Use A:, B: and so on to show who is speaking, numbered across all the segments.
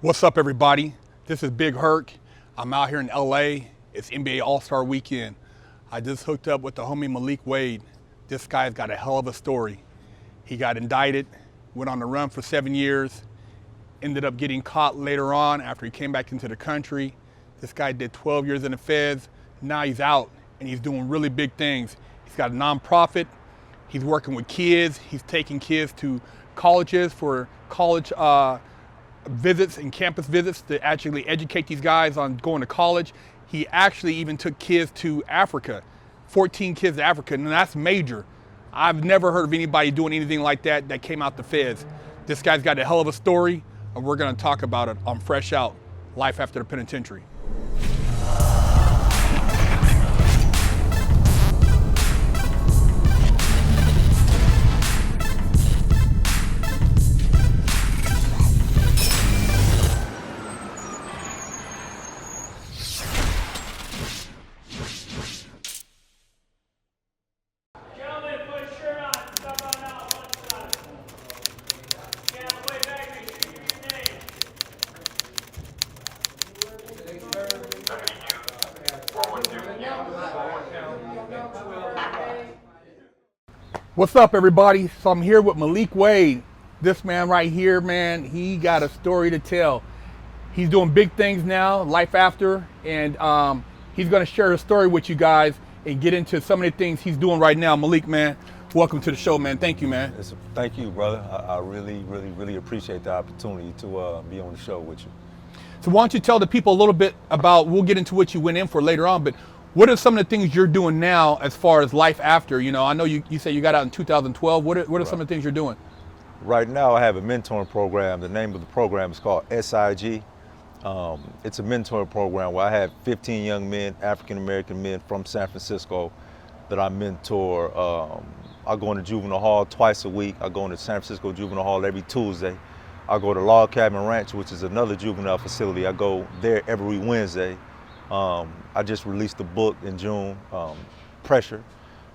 A: What's up, everybody? This is Big Herc. I'm out here in LA. It's NBA All-Star Weekend. I just hooked up with the homie Malik Wade. This guy's got a hell of a story. He got indicted, went on the run for 7 years, ended up getting caught later on after he came back into the country. This guy did 12 years in the feds. Now he's out and he's doing really big things. He's got a nonprofit. He's working with kids. He's taking kids to colleges for college visits and campus visits to actually educate these guys on going to college. He actually even took kids to Africa, 14 kids to Africa, and that's major. I've never heard of anybody doing anything like that came out the feds. This guy's got a hell of a story, and we're gonna talk about it on Fresh Out, Life After the Penitentiary. What's up, everybody? So I'm here with Malik Wade. This man right here, man, he got a story to tell. He's doing big things now, life after, and he's gonna share his story with you guys and get into some of the things he's doing right now. Malik, man, welcome to the show, man. Thank you, man.
B: Thank you, brother. I really appreciate the opportunity to be on the show with you.
A: So why don't you tell the people a little bit about, we'll get into what you went in for later on, but what are some of the things you're doing now as far as life after? You know, I know you say you got out in 2012. What are some of the things you're doing?
B: Right now I have a mentoring program. The name of the program is called SIG. It's a mentoring program where I have 15 young men, African-American men from San Francisco that I mentor. I go into juvenile hall twice a week. I go into San Francisco Juvenile Hall every Tuesday. I go to Log Cabin Ranch, which is another juvenile facility. I go there every Wednesday. I just released a book in June, Pressure,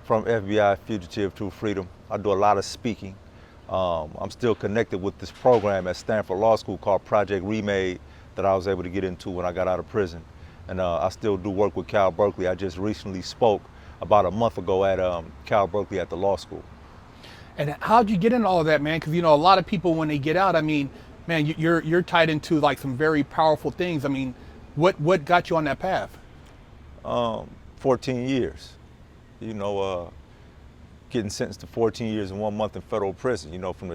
B: from FBI Fugitive to Freedom. I do a lot of speaking. I'm still connected with this program at Stanford Law School called Project Remade that I was able to get into when I got out of prison. And I still do work with Cal Berkeley. I just recently spoke about a month ago at Cal Berkeley at the law school.
A: And how'd you get into all of that, man? Because, you know, a lot of people, when they get out, I mean, man, you're tied into like some very powerful things. I mean, what got you on that path?
B: 14 years. You know, getting sentenced to 14 years and 1 month in federal prison. You know, from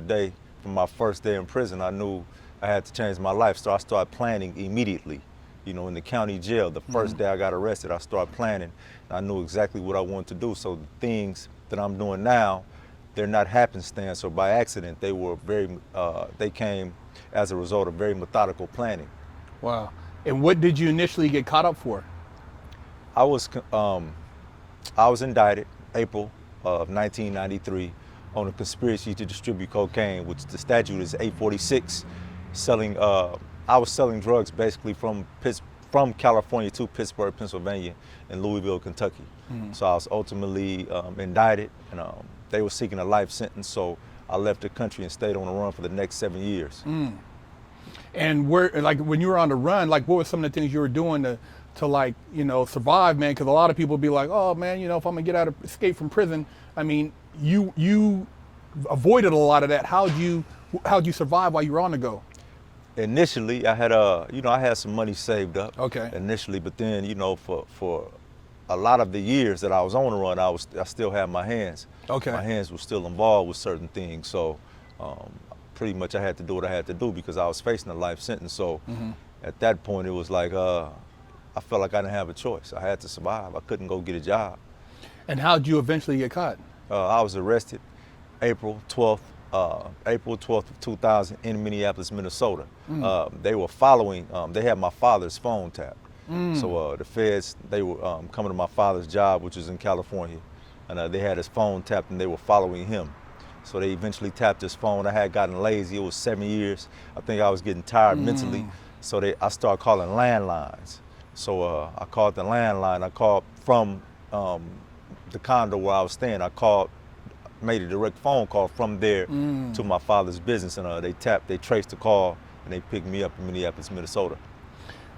B: my first day in prison, I knew I had to change my life. So I started planning immediately. You know, in the county jail, the first day I got arrested, I started planning. I knew exactly what I wanted to do. So the things that I'm doing now, they're not happenstance or by accident. They were they came as a result of very methodical planning.
A: Wow. And what did you initially get caught up for?
B: I was indicted April of 1993 on a conspiracy to distribute cocaine, which the statute is 846. I was selling drugs basically from California to Pittsburgh, Pennsylvania, and Louisville, Kentucky. So I was ultimately indicted, and they were seeking a life sentence. So I left the country and stayed on the run for the next 7 years.
A: And when you were on the run, like what were some of the things you were doing to like, you know, survive, man? Because a lot of people be like, oh man, you know, if I'm gonna escape from prison, I mean, you avoided a lot of that. How'd you survive while you were on the go?
B: Initially, I had some money saved up.
A: Okay.
B: Initially, but then, you know, for a lot of the years that I was on the run, I still had my hands.
A: Okay.
B: My hands were still involved with certain things. So pretty much I had to do what I had to do because I was facing a life sentence. So at that point, it was like I felt like I didn't have a choice. I had to survive. I couldn't go get a job.
A: And how'd you eventually get caught?
B: I was arrested April 12th of 2000 in Minneapolis, Minnesota. They were following, they had my father's phone tapped. So the feds, they were coming to my father's job, which was in California, and they had his phone tapped and they were following him. So they eventually tapped his phone. I had gotten lazy. It was 7 years. I think I was getting tired mentally. So I started calling landlines. So I called the landline. I called from the condo where I was staying. I made a direct phone call from there to my father's business, and they traced the call, and they picked me up in Minneapolis, Minnesota.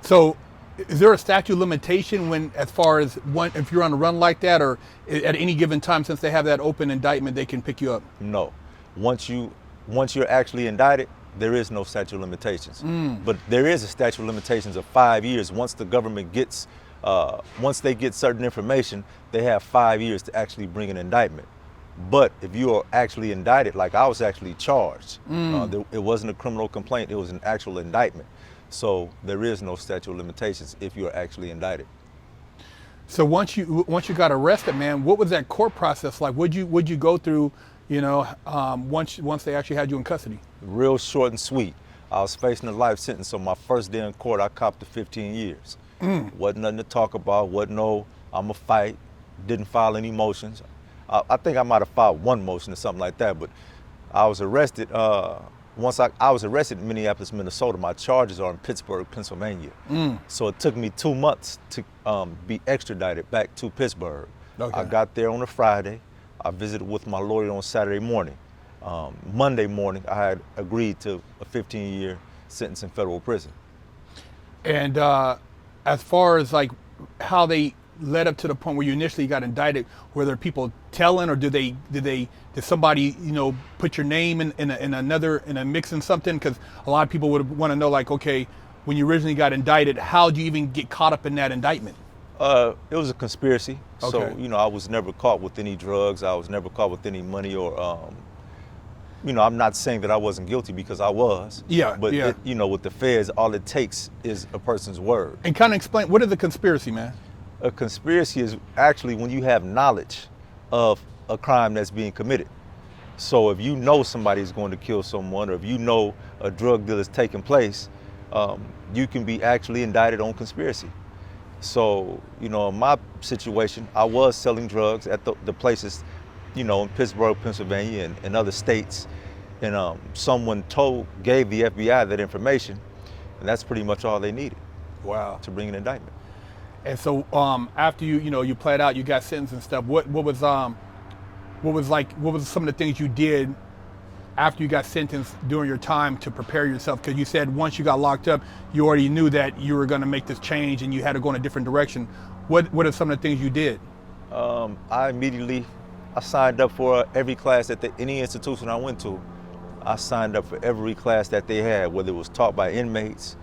A: So, is there a statute of limitation when, as far as if you're on a run like that, or at any given time, since they have that open indictment, they can pick you up?
B: No. Once you're actually indicted, there is no statute of limitations. But there is a statute of limitations of 5 years. Once the government gets, once they get certain information, they have 5 years to actually bring an indictment. But if you are actually indicted, like I was actually charged, it wasn't a criminal complaint, it was an actual indictment. So there is no statute of limitations if you are actually indicted.
A: So once you got arrested, man, what was that court process like? What'd you go through, once they actually had you in custody?
B: Real short and sweet. I was facing a life sentence, so my first day in court, I copped to 15 years. Wasn't nothing to talk about, wasn't no, I'ma fight, didn't file any motions. I think I might have filed one motion or something like that, but I was arrested. Once I was arrested in Minneapolis, Minnesota, my charges are in Pittsburgh, Pennsylvania. So it took me 2 months to be extradited back to Pittsburgh.
A: Okay.
B: I got there on a Friday. I visited with my lawyer on Saturday morning. Monday morning, I had agreed to a 15-year sentence in federal prison. And
A: as far as like how they led up to the point where you initially got indicted, were there people telling, or did somebody put your name in a mix in something? Because a lot of people would want to know, like, okay, when you originally got indicted, how did you even get caught up in that indictment?
B: It was a conspiracy.
A: Okay.
B: So I was never caught with any drugs. I was never caught with any money, or I'm not saying that I wasn't guilty, because I was.
A: Yeah.
B: But
A: yeah.
B: With the feds, all it takes is a person's word.
A: And kind of explain, what is a conspiracy, man?
B: A conspiracy is actually when you have knowledge of a crime that's being committed. So if you know somebody is going to kill someone, or if you know a drug deal is taking place, you can be actually indicted on conspiracy. So, in my situation, I was selling drugs at the places, in Pittsburgh, Pennsylvania, and other states. And someone gave the FBI that information, and that's pretty much all they needed.
A: Wow.
B: To bring an indictment.
A: And so after you pled out, you got sentenced and stuff. What was some of the things you did after you got sentenced during your time to prepare yourself? Because you said once you got locked up, you already knew that you were going to make this change and you had to go in a different direction. What are some of the things you did?
B: I signed up for every class at any institution I went to. I signed up for every class that they had, whether it was taught by inmates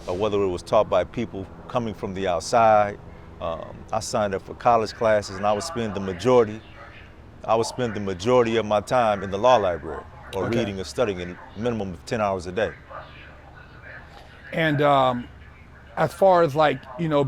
B: or whether it was taught by people coming from the outside. I signed up for college classes, and I would spend the majority of my time in the law library, or
A: Okay.
B: reading or studying, a minimum of 10 hours a day.
A: And as far as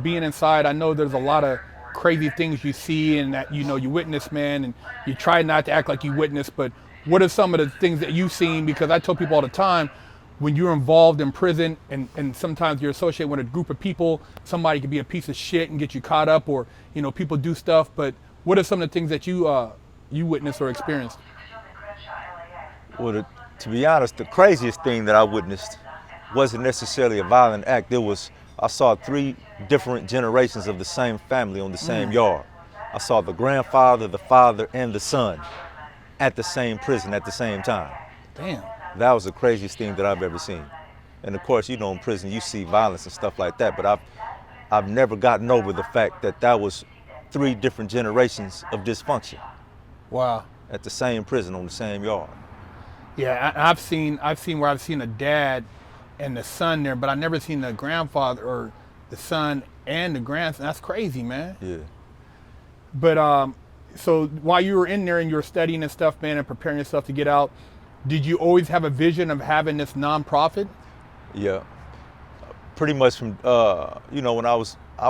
A: being inside, I know there's a lot of crazy things you see and that you witness, man, and you try not to act like you witness, but what are some of the things that you've seen? Because I tell people all the time, when you're involved in prison and sometimes you're associated with a group of people, somebody could be a piece of shit and get you caught up, or people do stuff, but what are some of the things that you witnessed or experienced?
B: Well, to be honest, the craziest thing that I witnessed wasn't necessarily a violent act. I saw 3 different generations of the same family on the same yard. I saw the grandfather, the father, and the son at the same prison at the same time.
A: Damn.
B: That was the craziest thing that I've ever seen. And of course, in prison you see violence and stuff like that, but I've never gotten over the fact that was 3 different generations of dysfunction.
A: Wow.
B: At the same prison on the same yard.
A: Yeah, I've seen where I've seen a dad and the son there, but I've never seen the grandfather or the son and the grandson. That's crazy, man.
B: Yeah.
A: But so while you were in there and you were studying and stuff, man, and preparing yourself to get out, did you always have a vision of having this nonprofit?
B: Yeah. Pretty much from I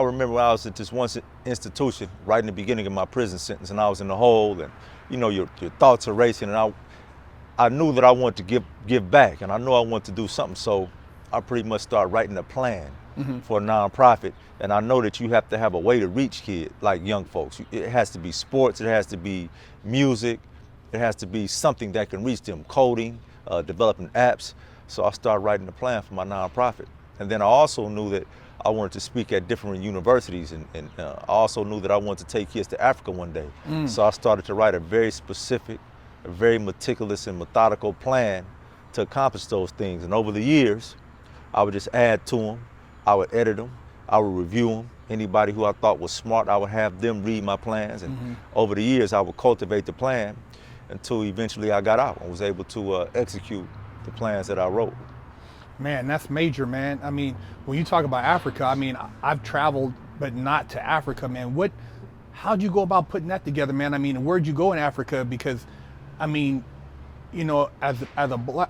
B: remember when I was at this one institution right in the beginning of my prison sentence, and I was in the hole, and your thoughts are racing, and I knew that I wanted to give back, and I knew I wanted to do something, so I pretty much started writing a plan for a nonprofit. And I know that you have to have a way to reach kids, like young folks. It has to be sports, it has to be music, it has to be something that can reach them, coding, developing apps. So I started writing a plan for my nonprofit. And then I also knew that I wanted to speak at different universities, and I also knew that I wanted to take kids to Africa one day. So I started to write a very specific, a very meticulous and methodical plan to accomplish those things. And over the years, I would just add to them. I would edit them. I would review them. Anybody who I thought was smart, I would have them read my plans. And over the years, I would cultivate the plan until eventually I got out and was able to execute the plans that I wrote.
A: Man, that's major, man. I mean, when you talk about Africa, I mean, I've traveled, but not to Africa, man. How'd you go about putting that together, man? I mean, where'd you go in Africa? Because, I mean, you know, as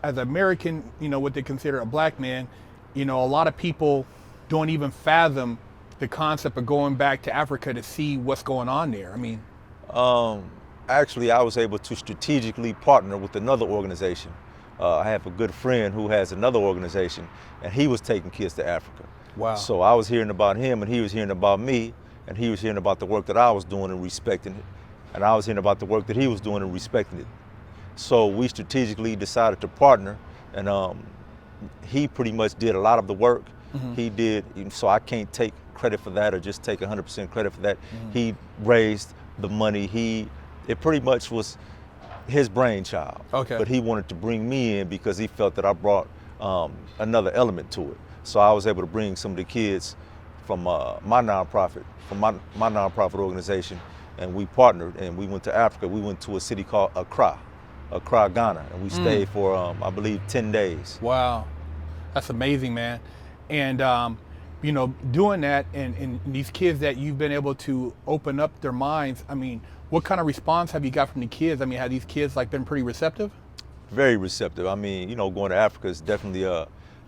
A: American, you know, what they consider a black man, you know, a lot of people don't even fathom the concept of going back to Africa to see what's going on there. I mean,
B: actually, I was able to strategically partner with another organization. I have a good friend who has another organization, and he was taking kids to Africa.
A: wow.
B: So I was hearing about him, and he was hearing about me, and he was hearing about the work that I was doing and respecting it, and I was hearing about the work that he was doing and respecting it. So we strategically decided to partner, and he pretty much did a lot of the work. He did, so I can't take credit for that or just take 100% credit for that. He raised the money. It pretty much was his brainchild.
A: Okay.
B: But he wanted to bring me in because he felt that I brought another element to it. So I was able to bring some of the kids from my nonprofit organization, and we partnered and we went to Africa. We went to a city called Accra, Ghana, and we stayed for I believe 10 days.
A: Wow, that's amazing, man. And you know, doing that and these kids that you've been able to open up their minds, I mean, what kind of response have you got from the kids? I mean, have these kids like been pretty receptive?
B: Very receptive. I mean, you know, going to Africa is definitely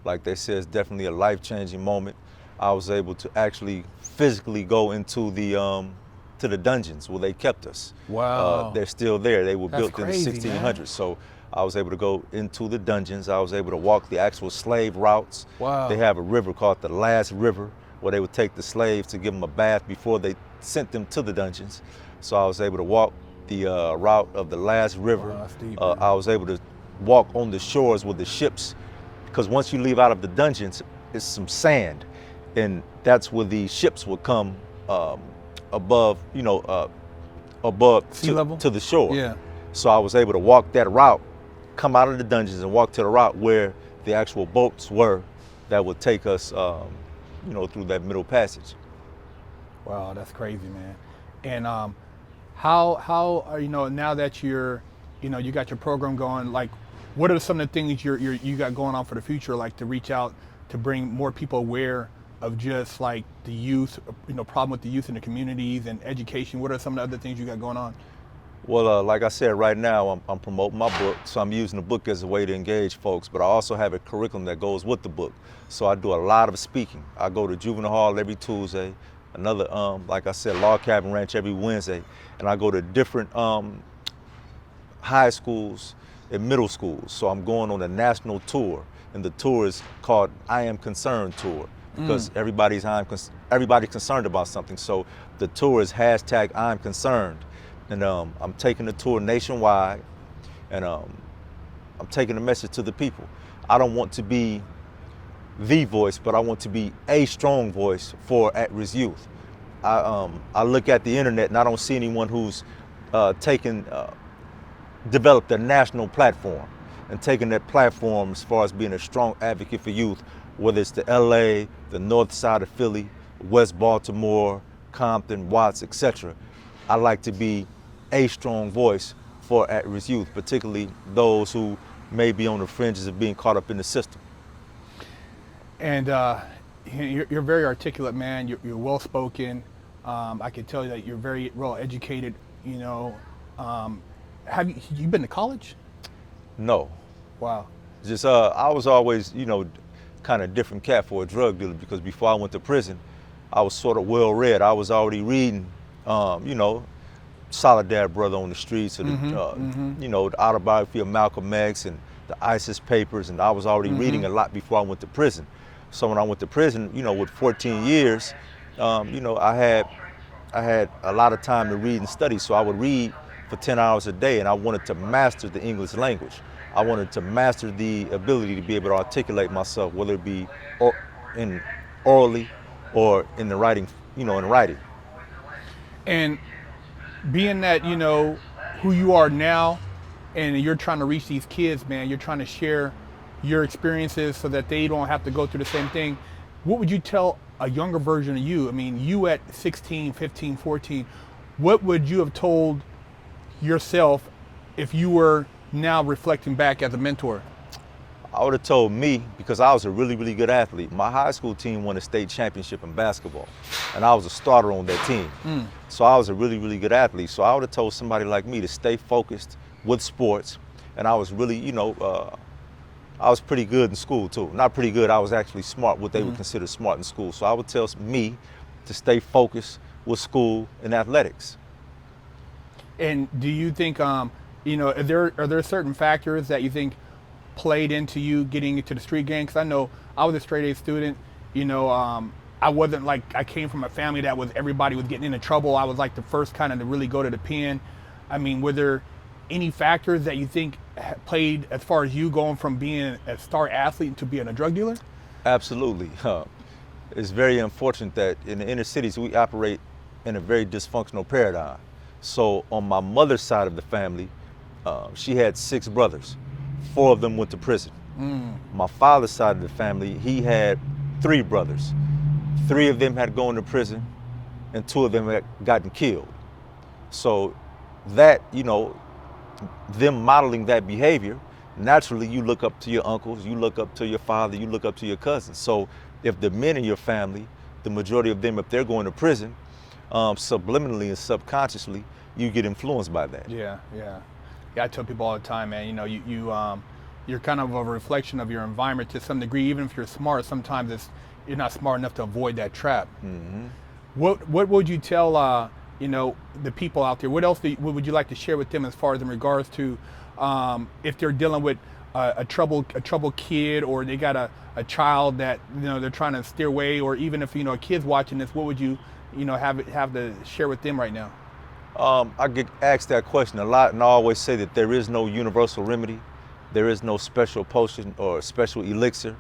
B: like they said, it's definitely a life-changing moment. I was able to actually physically go into the dungeons where they kept us.
A: Wow.
B: They're still there. They were
A: That's
B: built
A: crazy,
B: in the 1600s.
A: man.
B: So I was able to go into the dungeons. I was able to walk the actual slave routes.
A: Wow.
B: They have a river called the Last River where they would take the slaves to give them a bath before they sent them to the dungeons. So I was able to walk the route of the Last River.
A: Wow, that's deep,
B: I was able to walk on the shores with the ships, because once you leave out of the dungeons, it's some sand, and that's where the ships would come above, you know, above
A: Sea level?
B: to the shore.
A: Yeah.
B: So I was able to walk that route, come out of the dungeons and walk to the route where the actual boats were that would take us, you know, through that middle passage.
A: Wow, that's crazy, man. And how are, you know, now that you're, you know, you got your program going, like, what are some of the things you got going on for the future, like to reach out to bring more people aware of just like the youth, you know, problem with the youth in the communities and education? What are some of the other things you got going on?
B: Well, like I said, right now I'm promoting my book, so I'm using the book as a way to engage folks, but I also have a curriculum that goes with the book. So I do a lot of speaking. I go to Juvenile Hall every Tuesday, another, like I said, Log Cabin Ranch every Wednesday, and I go to different high schools and middle schools. So I'm going on a national tour, and the tour is called I Am Concerned Tour, because everybody's concerned about something. So the tour is hashtag I'm Concerned. And I'm taking the tour nationwide, and I'm taking the message to the people. I don't want to be the voice, but I want to be a strong voice for at-risk youth. I look at the internet and I don't see anyone who's developed a national platform and taken that platform as far as being a strong advocate for youth, whether it's the LA, the north side of Philly, West Baltimore, Compton, Watts, etc. I like to be a strong voice for at-risk youth, particularly those who may be on the fringes of being caught up in the system.
A: And you're very articulate, man. You're well-spoken. I can tell you that you're very well-educated. You know, have you been to college?
B: No.
A: Wow.
B: Just I was always, you know, kind of different cat for a drug dealer, because before I went to prison, I was sort of well-read. I was already reading, you know, Solidarity Brother on the streets, or you know, the autobiography of Malcolm X and the ISIS papers, and I was already reading a lot before I went to prison. So when I went to prison, you know, with 14 years, you know, I had a lot of time to read and study. So I would read for 10 hours a day, and I wanted to master the English language. I wanted to master the ability to be able to articulate myself, whether it be orally or in the writing, you know, in writing.
A: And being that, you know, who you are now, and you're trying to reach these kids, man, you're trying to share your experiences so that they don't have to go through the same thing. What would you tell a younger version of you? I mean, you at 16, 15, 14, what would you have told yourself if you were now reflecting back as a mentor?
B: I would have told me, because I was a really, really good athlete. My high school team won a state championship in basketball, and I was a starter on that team. So I was a really, really good athlete. So I would have told somebody like me to stay focused with sports, and I was really, I was pretty good in school too. Not pretty good, I was actually smart, what they would consider smart in school. So I would tell me to stay focused with school and athletics.
A: And do you think, are there certain factors that you think played into you getting into the street game? Because I know I was a straight A student. I wasn't like, I came from a family that was, everybody was getting into trouble. I was like the first kind of to really go to the pen. I mean, were there any factors that you think played as far as you going from being a star athlete to being a drug dealer?
B: Absolutely. It's very unfortunate that in the inner cities we operate in a very dysfunctional paradigm. So on my mother's side of the family, she had 6 brothers. 4 of them went to prison. My father's side of the family, he had 3 brothers. 3 of them had gone to prison, and 2 of them had gotten killed. So that, them modeling that behavior, naturally you look up to your uncles, you look up to your father, you look up to your cousins. So if the men in your family, the majority of them, if they're going to prison, subliminally and subconsciously, you get influenced by that.
A: Yeah. I tell people all the time, man, you're kind of a reflection of your environment to some degree. Even if you're smart, sometimes you're not smart enough to avoid that trap. What would you tell the people out there? What else what would you like to share with them as far as in regards to if they're dealing with a troubled kid, or they got a child that they're trying to steer away, or even if a kid's watching this, what would you have to share with them right now?
B: I get asked that question a lot, and I always say that there is no universal remedy. There is no special potion or special elixir.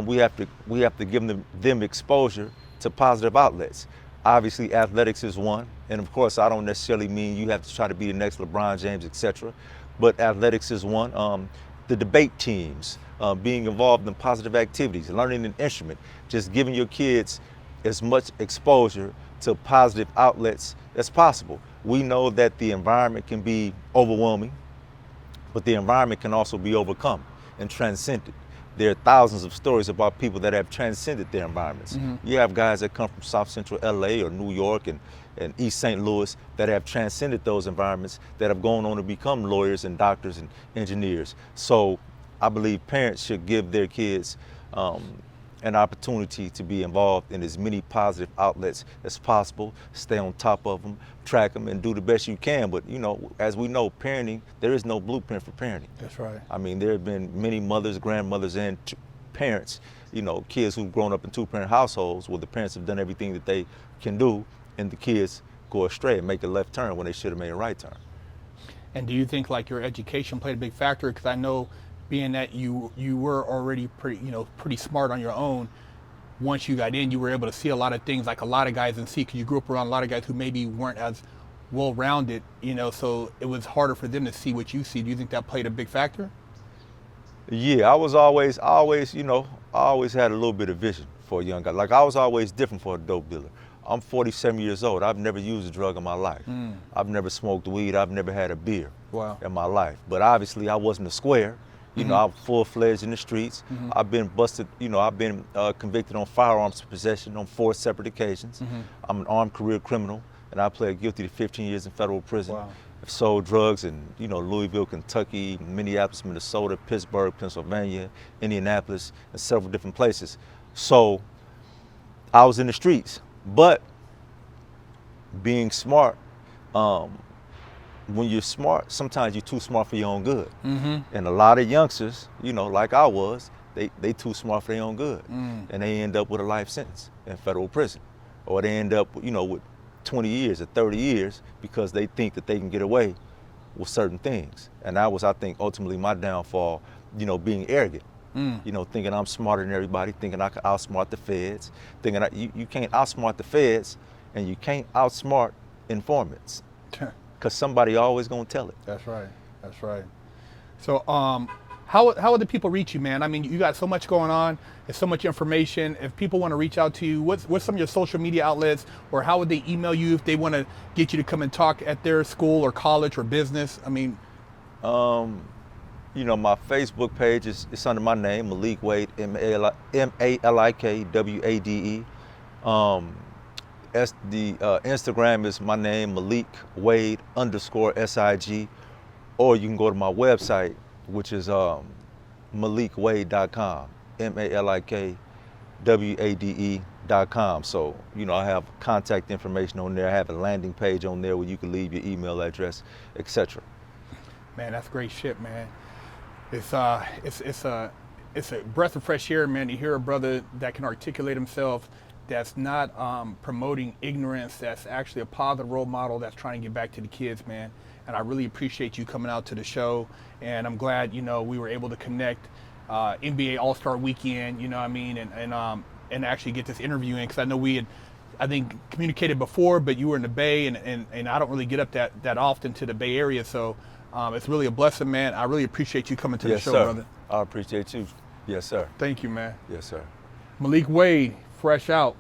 B: We have to give them exposure to positive outlets. Obviously, athletics is one, and of course, I don't necessarily mean you have to try to be the next LeBron James, etc. But athletics is one. The debate teams, being involved in positive activities, learning an instrument, just giving your kids as much exposure to positive outlets as possible. We know that the environment can be overwhelming, but the environment can also be overcome and transcended. There are thousands of stories about people that have transcended their environments. You have guys that come from South Central LA or New York and East St. Louis that have transcended those environments, that have gone on to become lawyers and doctors and engineers. So I believe parents should give their kids an opportunity to be involved in as many positive outlets as possible, stay on top of them, track them, and do the best you can. But as we know, parenting, there is no blueprint for parenting.
A: That's right.
B: I mean, there have been many mothers, grandmothers, and parents, kids who've grown up in 2-parent households where the parents have done everything that they can do, and the kids go astray and make a left turn when they should have made a right turn.
A: And do you think like your education played a big factor? Because I know, being that you were already pretty smart on your own, once you got in, you were able to see a lot of things like a lot of guys didn't see, because you grew up around a lot of guys who maybe weren't as well-rounded, so it was harder for them to see what you see. Do you think that played a big factor?
B: Yeah, I always had a little bit of vision for a young guy. Like, I was always different for a dope dealer. I'm 47 years old. I've never used a drug in my life. I've never smoked weed. I've never had a beer in my life. But obviously, I wasn't a square. I'm full-fledged in the streets. I've been busted, I've been convicted on firearms possession on 4 separate occasions. I'm an armed career criminal, and I pled guilty to 15 years in federal prison.
A: Wow.
B: I've sold drugs in, Louisville, Kentucky, Minneapolis, Minnesota, Pittsburgh, Pennsylvania, Indianapolis, and several different places. So I was in the streets, but being smart, when you're smart, sometimes you're too smart for your own good. And a lot of youngsters, like I was, they too smart for their own good. And they end up with a life sentence in federal prison. Or they end up, with 20 years or 30 years because they think that they can get away with certain things. And that was, I think, ultimately my downfall, being arrogant. Thinking I'm smarter than everybody, thinking I can outsmart the feds, thinking you can't outsmart the feds, and you can't outsmart informants. Because somebody always gonna tell it.
A: That's right. So How would the people reach you, man? I mean, you got so much going on. There's so much information. If people want to reach out to you, what's some of your social media outlets, or how would they email you if they want to get you to come and talk at their school or college or business? I mean,
B: you know, my Facebook page it's under my name, Malik Wade, MalikWade. The Instagram is my name, Malik Wade _SIG, or you can go to my website, which is malikwade.com, MalikWade.com. So, you know, I have contact information on there. I have a landing page on there where you can leave your email address, etc.
A: man, that's great shit, man. It's a breath of fresh air, man, to hear a brother that can articulate himself, that's not promoting ignorance, that's actually a positive role model that's trying to get back to the kids, man. And I really appreciate you coming out to the show, and I'm glad, you know, we were able to connect NBA All-Star Weekend, you know what I mean, and actually get this interview in, because I know we had, I think, communicated before, but you were in the Bay, and I don't really get up that often to the Bay Area, so it's really a blessing, man. I really appreciate you coming to the show,
B: sir.
A: brother.
B: I appreciate you. Yes, sir.
A: Thank you, man.
B: Yes, sir.
A: Malik Wade, Fresh Out,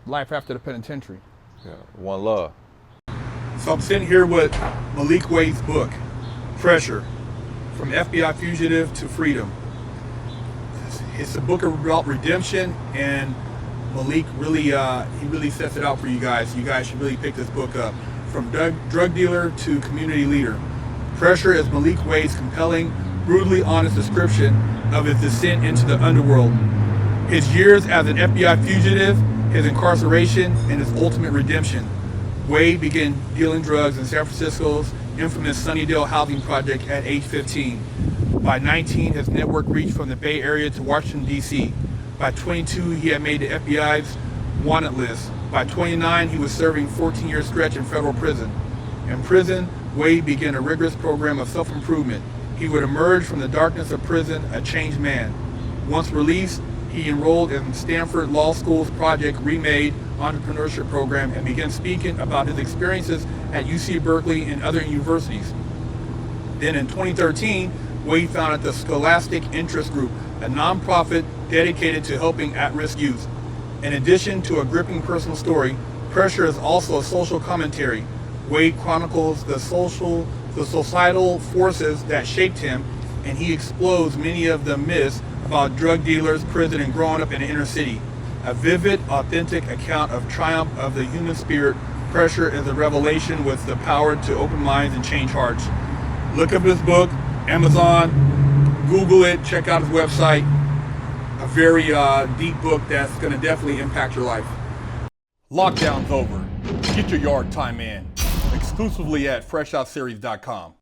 A: Life After the Penitentiary.
B: Yeah. One love.
A: So I'm sitting here with Malik Wade's book, Pressure, From FBI Fugitive to Freedom. It's a book about redemption, and Malik really sets it out for you guys. You guys should really pick this book up. From drug dealer to community leader. Pressure is Malik Wade's compelling, brutally honest description of his descent into the underworld, his years as an FBI fugitive, his incarceration, and his ultimate redemption. Wade began dealing drugs in San Francisco's infamous Sunnydale housing project at age 15. By 19, his network reached from the Bay Area to Washington, D.C. By 22, he had made the FBI's wanted list. By 29, he was serving 14-year stretch in federal prison. In prison, Wade began a rigorous program of self-improvement. He would emerge from the darkness of prison a changed man. Once released, he enrolled in Stanford Law School's Project Remade entrepreneurship program and began speaking about his experiences at UC Berkeley and other universities. Then in 2013, Wade founded the Scholastic Interest Group, a nonprofit dedicated to helping at-risk youth. In addition to a gripping personal story, Pressure is also a social commentary. Wade chronicles the societal forces that shaped him, and he explodes many of the myths about drug dealers, prison, and growing up in the inner city. A vivid, authentic account of triumph of the human spirit. Pressure is a revelation with the power to open minds and change hearts. Look up his book, Amazon, Google it, check out his website. A very deep book that's going to definitely impact your life. Lockdown's over. Get your yard time in. Exclusively at FreshOutSeries.com.